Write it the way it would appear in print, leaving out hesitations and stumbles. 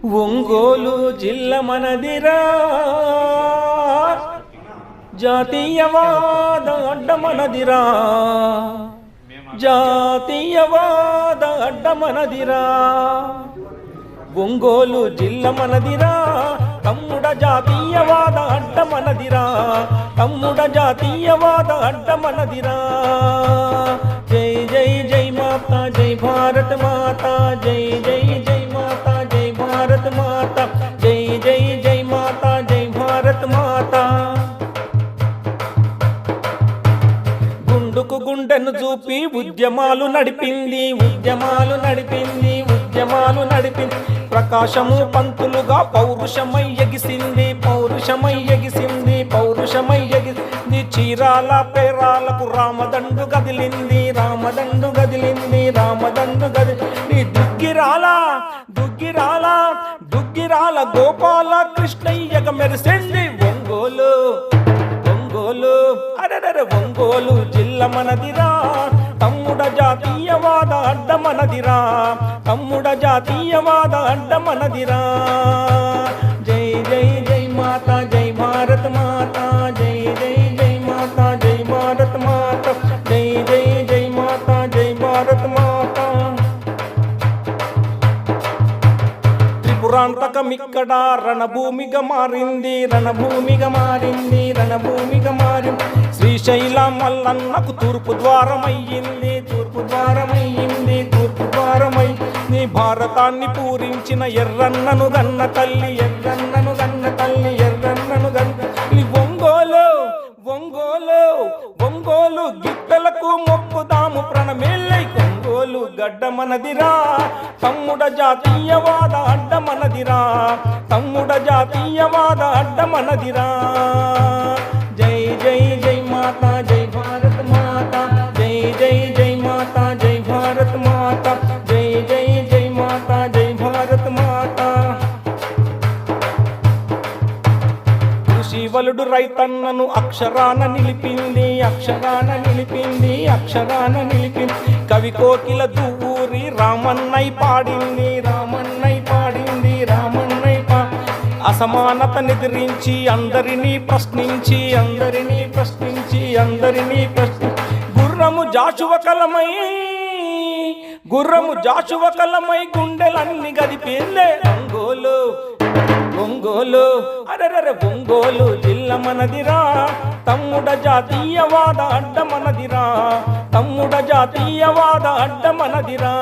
ఒంగోలు జిల్లా మనదిరా, జాతీయవాద అడ్డ మనదిరా, జాతీయవాద అడ్డ మనదిరా. ఒంగోలు జిల్లా మనదిరా, తమ్ముడ జాతీయవాద అడ్డ మనదిరా, తమ్ముడ జాతీయవాద అడ్డ మనదిరా. జై జై జై మాతా, జై భారత మాతా, జై జై జై మాతా, జై భారత మాతా, జై జై జై మాతా, జై భారత మాతా. గుండుకు గుండెను చూపి ఉద్యమాలు నడిపింది, ఉద్యమాలు నడిపింది, ఉద్యమాలు నడిపింది. ప్రకాశము పంతులుగా పౌరుషమై ఎగిసింది, పౌరుషమై ఎగిసింది, పౌరుషమై ఎగిసింది. చీరాల పేరాలకు రామదండు గదిలింది, రామదండు గదిలింది, రామదండు గదిలింది. దుగ్గిరాల దుగ్గిరాల దుగ్గిరాల గోపాల కృష్ణయ్యగా మెరిసింది ఒంగోలు, ఒంగోలు అరెరె ఒంగోలు జిల్లా మనదిరా, తమ్ముడ జాతీయవాద అడ్డ మనదిరా, తమ్ముడ జాతీయవాద అడ్డ మనదిరా. జై జై జై మాతా, జై భారత మాతా, జై జై జై మాతా, జై భారత మాతా, జై జై జై మాతా, జై భారత మాతా. త్రిపురాంతకమిక్కడ రణభూమిగా మారింది, రణభూమిగా మారింది, రణభూమిగా మారింది. శ్రీశైలం మల్లన్నకు తూర్పు ద్వారమయ్యింది, తూర్పు ద్వారమయ్యింది, తూర్పు ద్వారమై. నీ భారతాన్ని పూరించిన ఎర్రన్నను గన్న తల్లి, ఎర్రన్నను గన్న తల్లి, ఎర్రన్నను గన్న తల్లి. ఒంగోలు ఒంగోలు ఒంగోలు గిట్టలకు మొక్కుదాము ప్రణమేళ్ళై. ఒంగోలు గడ్డ మనదిరా, తమ్ముడ జాతీయవాద అడ్డ మనదిరా, తమ్ముడ జాతీయవాద అడ్డ మనదిరా. జై జై జై మాతా, జై భారత మాతా, జై జై జై మాతా, జై భారత మాతా, జై జై జై మాతా, జై భారత మాతా. కృషివలుడు రైతన్నను అక్షరాన నిలిపింది, అక్షరాన నిలిపింది, అక్షరాన నిలిపింది. కవి కోకిల దూరి రామన్నై పాడింది, రామన్నై పాడింది, రామన్నై పా. అసమానత నిద్రించి అందరినీ ప్రశ్నించి, అందరినీ ప్రశ్నించి, అందరినీ ప్రశ్నించి. గుర్రము జాషువకలమై, గుర్రము జాషువకలమై గుండెలన్నీ గదిపేలే ఒంగోలు, ఒంగోలు అరెరె ఒంగోలు జిల్లా మనదిరా, తమ్ముడ జాతీయవాద అడ్డ మనదిరా, తమ్ముడ జాతీయవాద అడ్డ మనదిరా.